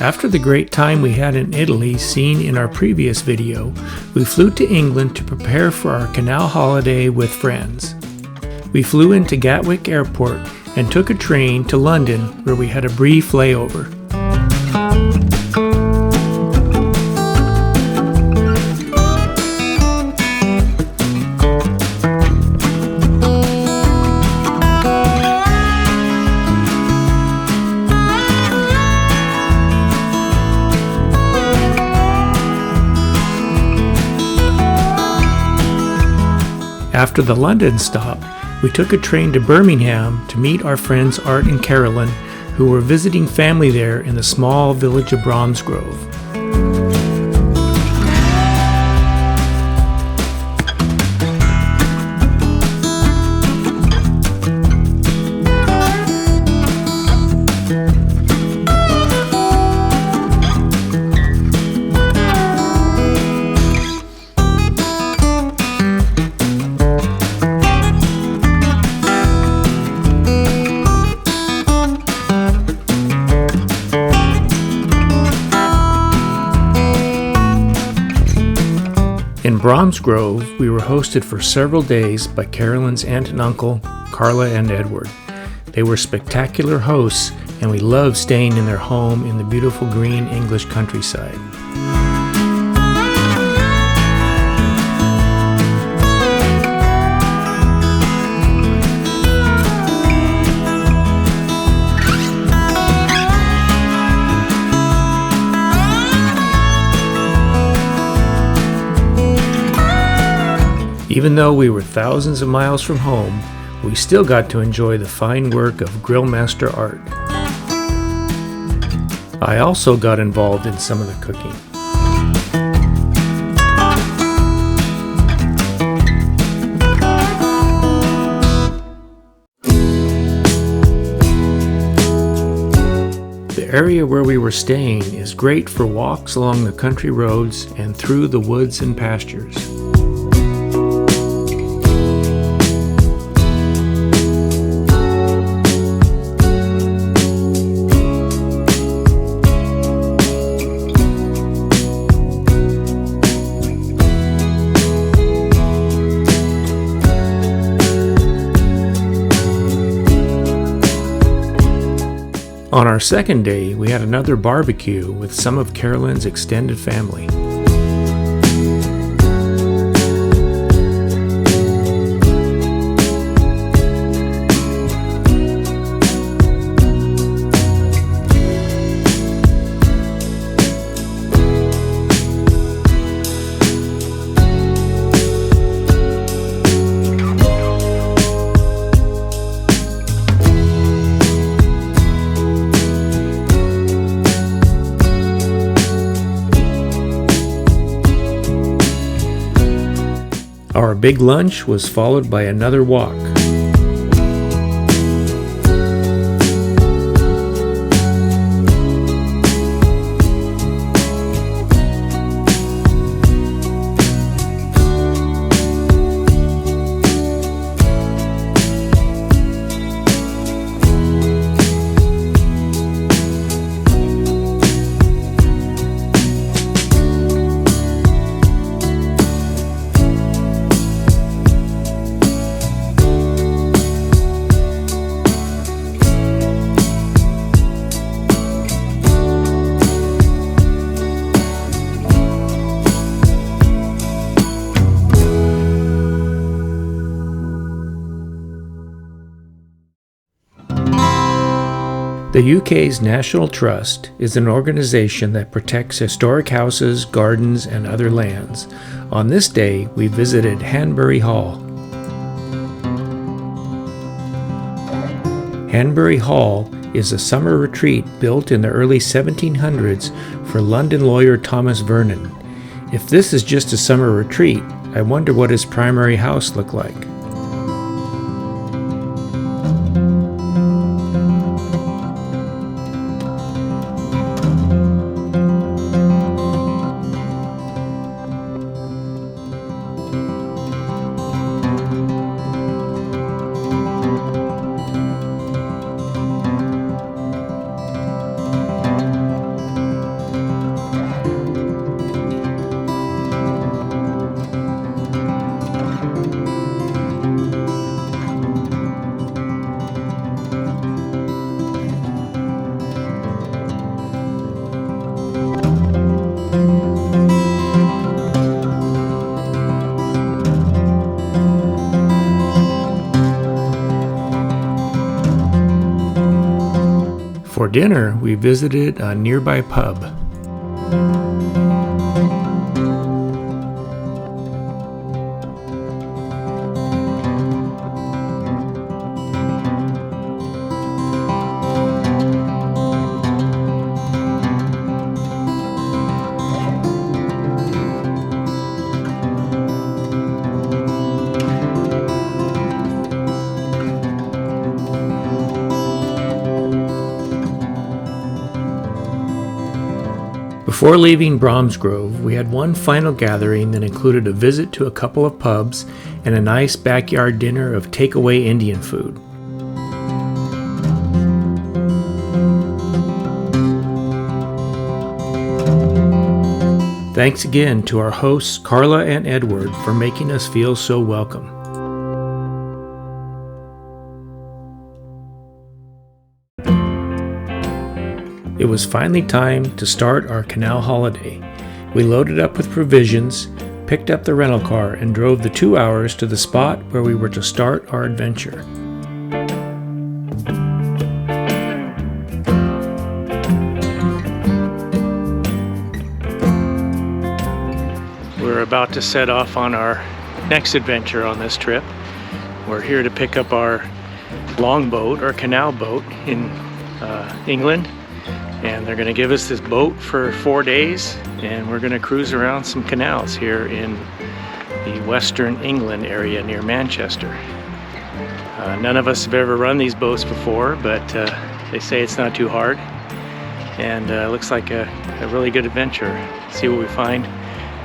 After the great time we had in Italy seen in our previous video, we flew to England to prepare for our Canal holiday with friends. We flew into Gatwick Airport and took a train to London where we had a brief layover. After the London stop, we took a train to Birmingham to meet our friends Art and Carolyn, who were visiting family there in the small village of Bromsgrove. In Bromsgrove, we were hosted for several days by Carolyn's aunt and uncle, Carla and Edward. They were spectacular hosts, and we loved staying in their home in the beautiful green English countryside. Even though we were thousands of miles from home, we still got to enjoy the fine work of Grillmaster Art. I also got involved in some of the cooking. The area where we were staying is great for walks along the country roads and through the woods and pastures. On our second day, we had another barbecue with some of Carolyn's extended family. Our big lunch was followed by another walk. The UK's National Trust is an organisation that protects historic houses, gardens, and other lands. On this day, we visited Hanbury Hall. Hanbury Hall is a summer retreat built in the early 1700s for London lawyer Thomas Vernon. If this is just a summer retreat, I wonder what his primary house looked like. For dinner, we visited a nearby pub. Before leaving Bromsgrove, we had one final gathering that included a visit to a couple of pubs and a nice backyard dinner of takeaway Indian food. Thanks again to our hosts Carla and Edward for making us feel so welcome. It was finally time to start our canal holiday. We loaded up with provisions, picked up the rental car, and drove the 2 hours to the spot where we were to start our adventure. We're about to set off on our next adventure on this trip. We're here to pick up our longboat or canal boat in England. And they're going to give us this boat for 4 days, and we're going to cruise around some canals here in the western England area near Manchester. None of us have ever run these boats before, but they say it's not too hard, and it looks like a really good adventure. See what we find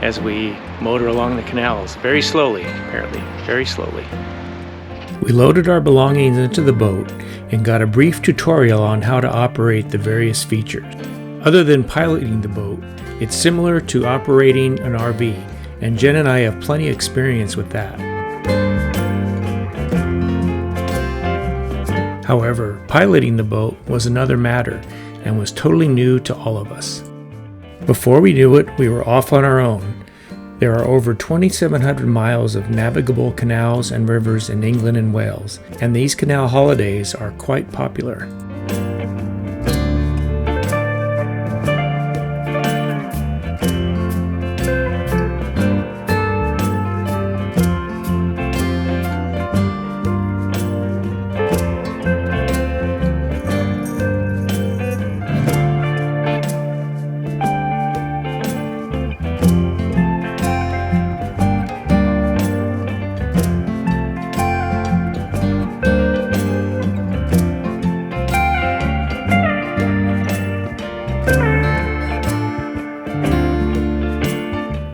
as we motor along the canals, very slowly, apparently, very slowly. We loaded our belongings into the boat and got a brief tutorial on how to operate the various features. Other than piloting the boat, it's similar to operating an RV, and Jen and I have plenty of experience with that. However, piloting the boat was another matter and was totally new to all of us. Before we knew it, we were off on our own. There are over 2,700 miles of navigable canals and rivers in England and Wales, and these canal holidays are quite popular.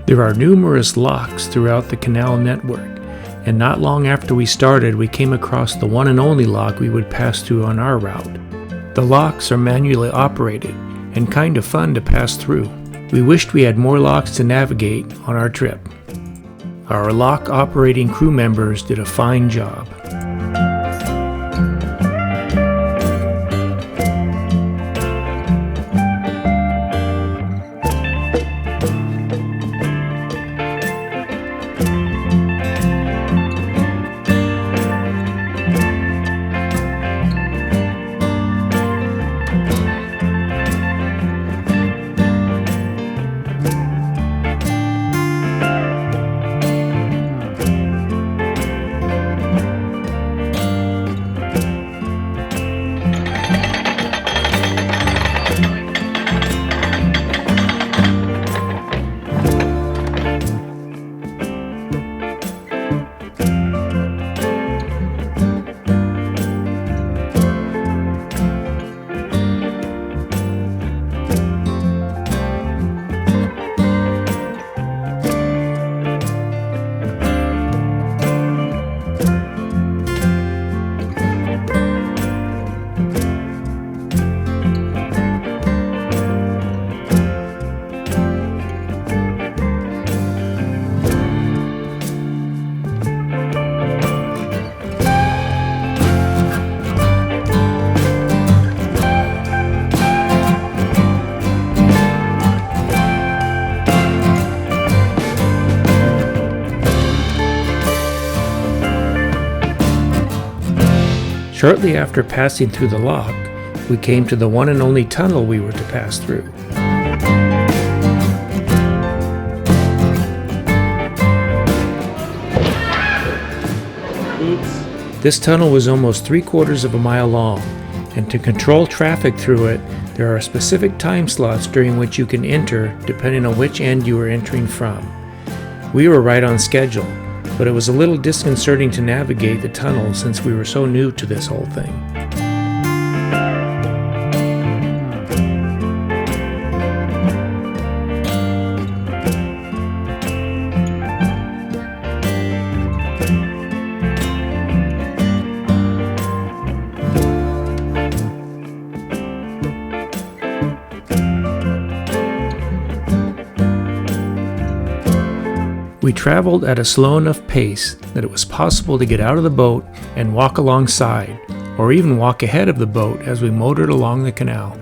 There are numerous locks throughout the canal network, and not long after we started, we came across the one and only lock we would pass through on our route. The locks are manually operated and kind of fun to pass through. We wished we had more locks to navigate on our trip. Our lock operating crew members did a fine job. Shortly after passing through the lock, we came to the one and only tunnel we were to pass through. This tunnel was almost 3/4 of a mile long, and to control traffic through it, there are specific time slots during which you can enter depending on which end you are entering from. We were right on schedule, but it was a little disconcerting to navigate the tunnel since we were so new to this whole thing. We traveled at a slow enough pace that it was possible to get out of the boat and walk alongside, or even walk ahead of the boat as we motored along the canal.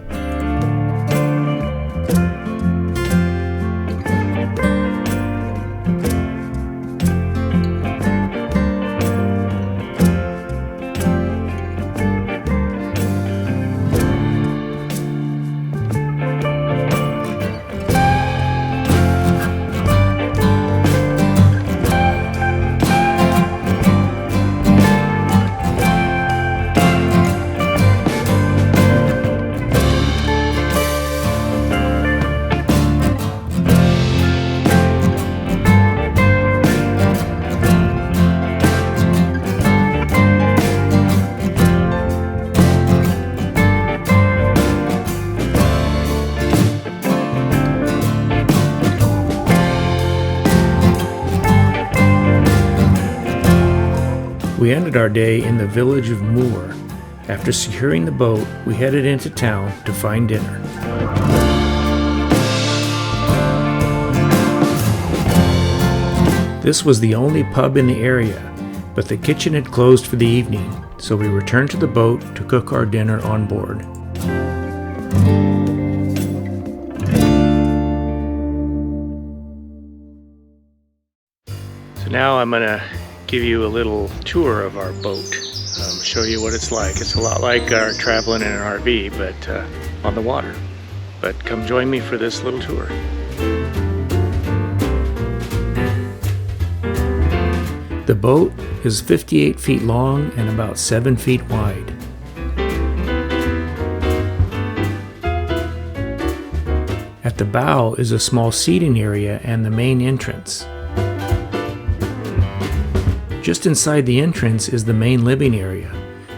We ended our day in the village of Moore. After securing the boat, we headed into town to find dinner. This was the only pub in the area, but the kitchen had closed for the evening, so we returned to the boat to cook our dinner on board. So now I'm going to give you a little tour of our boat, show you what it's like. It's a lot like our traveling in an RV, but on the water. But come join me for this little tour. The boat is 58 feet long and about 7 feet wide. At the bow is a small seating area and the main entrance. Just inside the entrance is the main living area,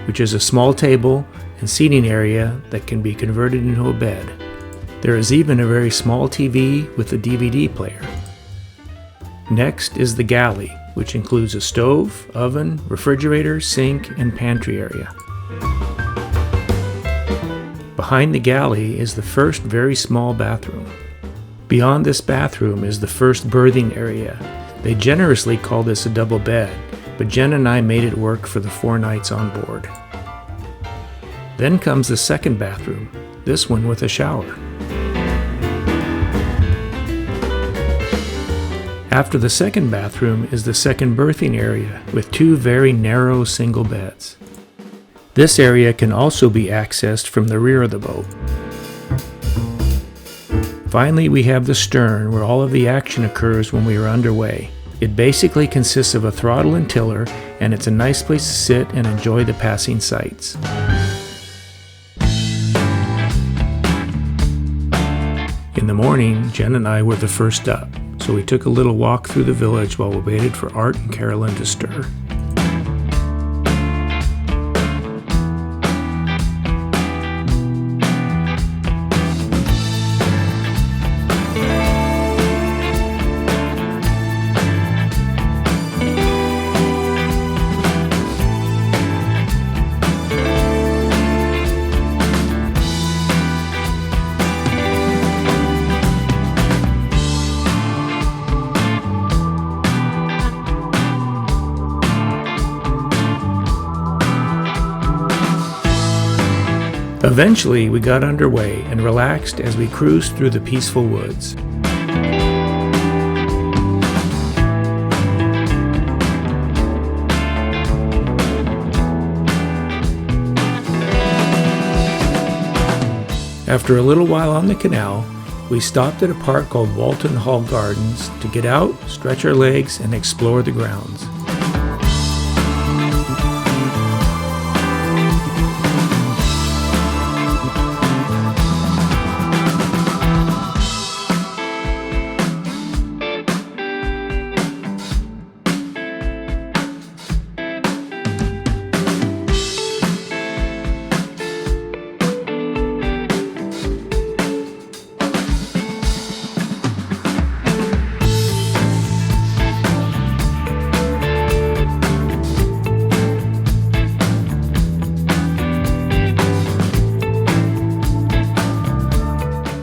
which is a small table and seating area that can be converted into a bed. There is even a very small TV with a DVD player. Next is the galley, which includes a stove, oven, refrigerator, sink, and pantry area. Behind the galley is the first very small bathroom. Beyond this bathroom is the first berthing area. They generously call this a double bed, but Jen and I made it work for the 4 nights on board. Then comes the second bathroom, this one with a shower. After the second bathroom is the second berthing area with 2 very narrow single beds. This area can also be accessed from the rear of the boat. Finally, we have the stern where all of the action occurs when we are underway. It basically consists of a throttle and tiller, and it's a nice place to sit and enjoy the passing sights. In the morning, Jen and I were the first up, so we took a little walk through the village while we waited for Art and Carolyn to stir. Eventually, we got underway and relaxed as we cruised through the peaceful woods. After a little while on the canal, we stopped at a park called Walton Hall Gardens to get out, stretch our legs, and explore the grounds.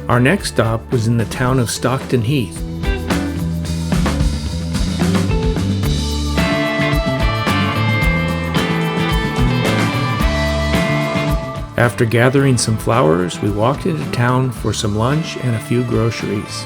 Our next stop was in the town of Stockton Heath. After gathering some flowers, we walked into town for some lunch and a few groceries.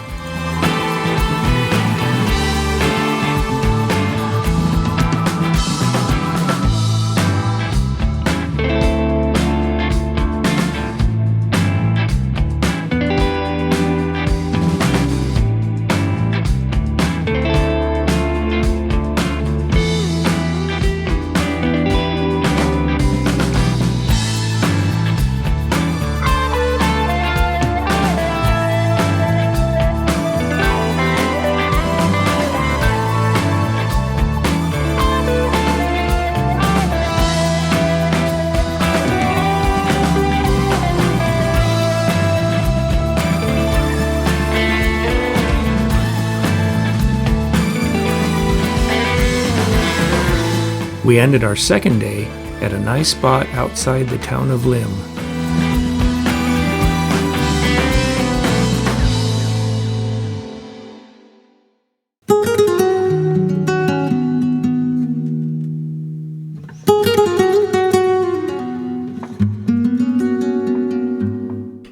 We ended our second day at a nice spot outside the town of Lim.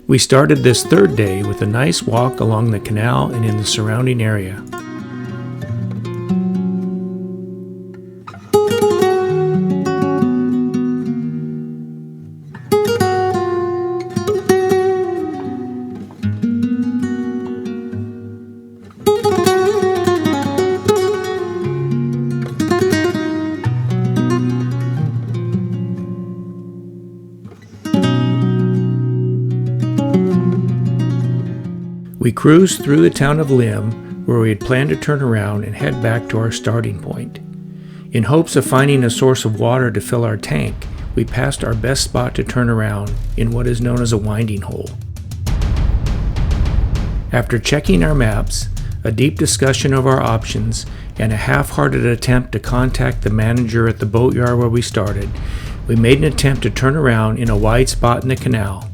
We started this third day with a nice walk along the canal and in the surrounding area. We cruised through the town of Lim, where we had planned to turn around and head back to our starting point. In hopes of finding a source of water to fill our tank, we passed our best spot to turn around in what is known as a winding hole. After checking our maps, a deep discussion of our options, and a half-hearted attempt to contact the manager at the boatyard where we started, we made an attempt to turn around in a wide spot in the canal.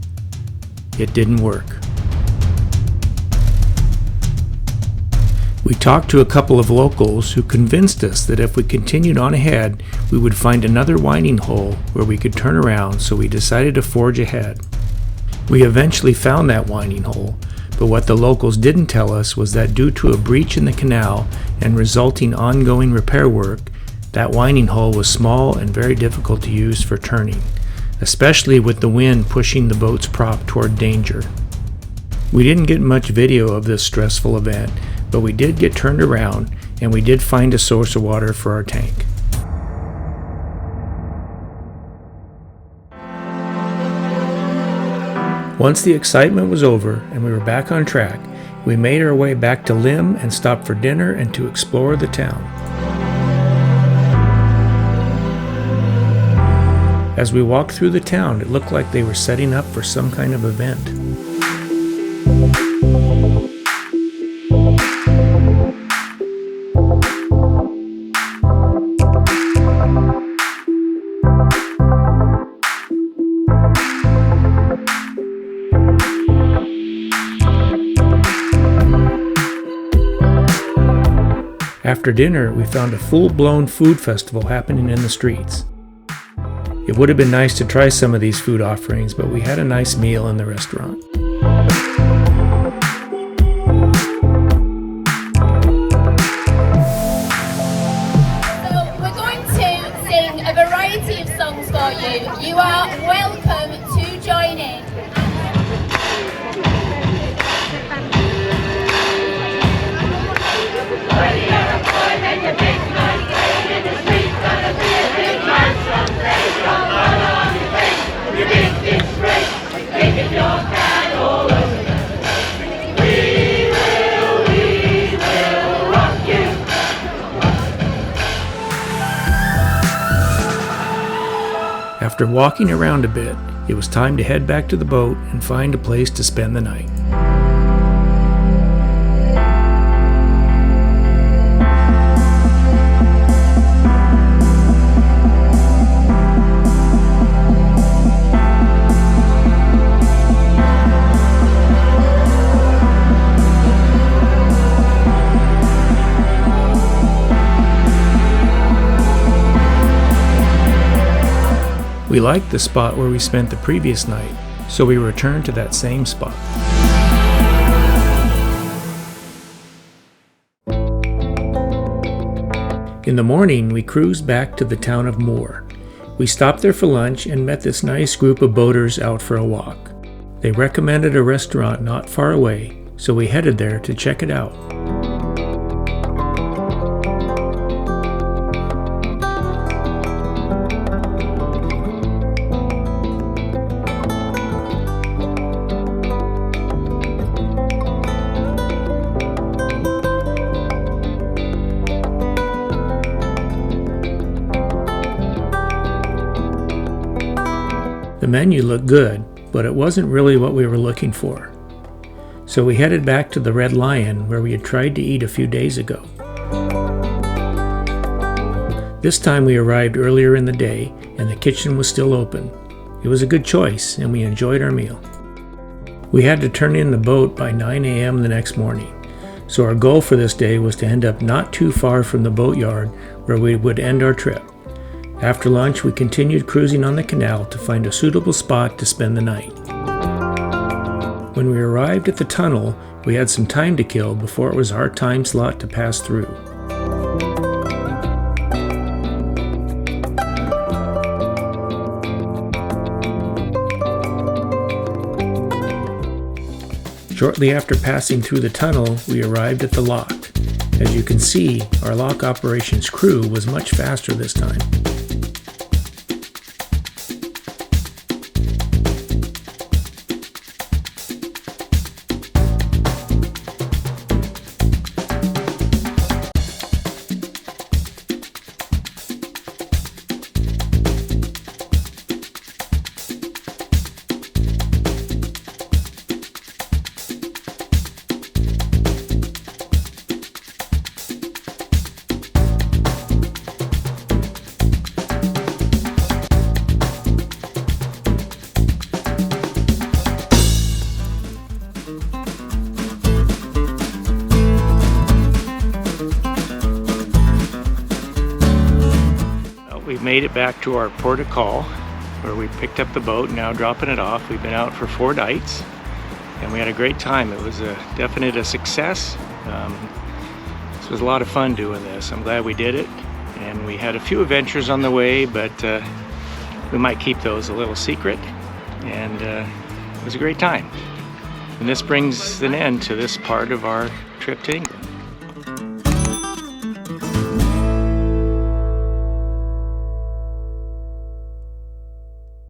It didn't work. We talked to a couple of locals who convinced us that if we continued on ahead, we would find another winding hole where we could turn around, so we decided to forge ahead. We eventually found that winding hole, but what the locals didn't tell us was that due to a breach in the canal and resulting ongoing repair work, that winding hole was small and very difficult to use for turning, especially with the wind pushing the boat's prop toward danger. We didn't get much video of this stressful event, but we did get turned around and we did find a source of water for our tank. Once the excitement was over and we were back on track, we made our way back to Lim and stopped for dinner and to explore the town. As we walked through the town, it looked like they were setting up for some kind of event. After dinner, we found a full-blown food festival happening in the streets. It would have been nice to try some of these food offerings, but we had a nice meal in the restaurant. So we're going to sing a variety of songs for you. You are welcome to join in. After walking around a bit, it was time to head back to the boat and find a place to spend the night. We liked the spot where we spent the previous night, so we returned to that same spot. In the morning, we cruised back to the town of Moore. We stopped there for lunch and met this nice group of boaters out for a walk. They recommended a restaurant not far away, so we headed there to check it out. The menu looked good, but it wasn't really what we were looking for. So we headed back to the Red Lion where we had tried to eat a few days ago. This time we arrived earlier in the day and the kitchen was still open. It was a good choice and we enjoyed our meal. We had to turn in the boat by 9 a.m. the next morning, so our goal for this day was to end up not too far from the boatyard where we would end our trip. After lunch, we continued cruising on the canal to find a suitable spot to spend the night. When we arrived at the tunnel, we had some time to kill before it was our time slot to pass through. Shortly after passing through the tunnel, we arrived at the lock. As you can see, our lock operations crew was much faster this time. We've made it back to our port of call where we picked up the boat, now dropping it off. We've been out for 4 nights and we had a great time. It was a success. This was a lot of fun doing this. I'm glad we did it, and we had a few adventures on the way, but we might keep those a little secret, and it was a great time. And this brings an end to this part of our trip to England.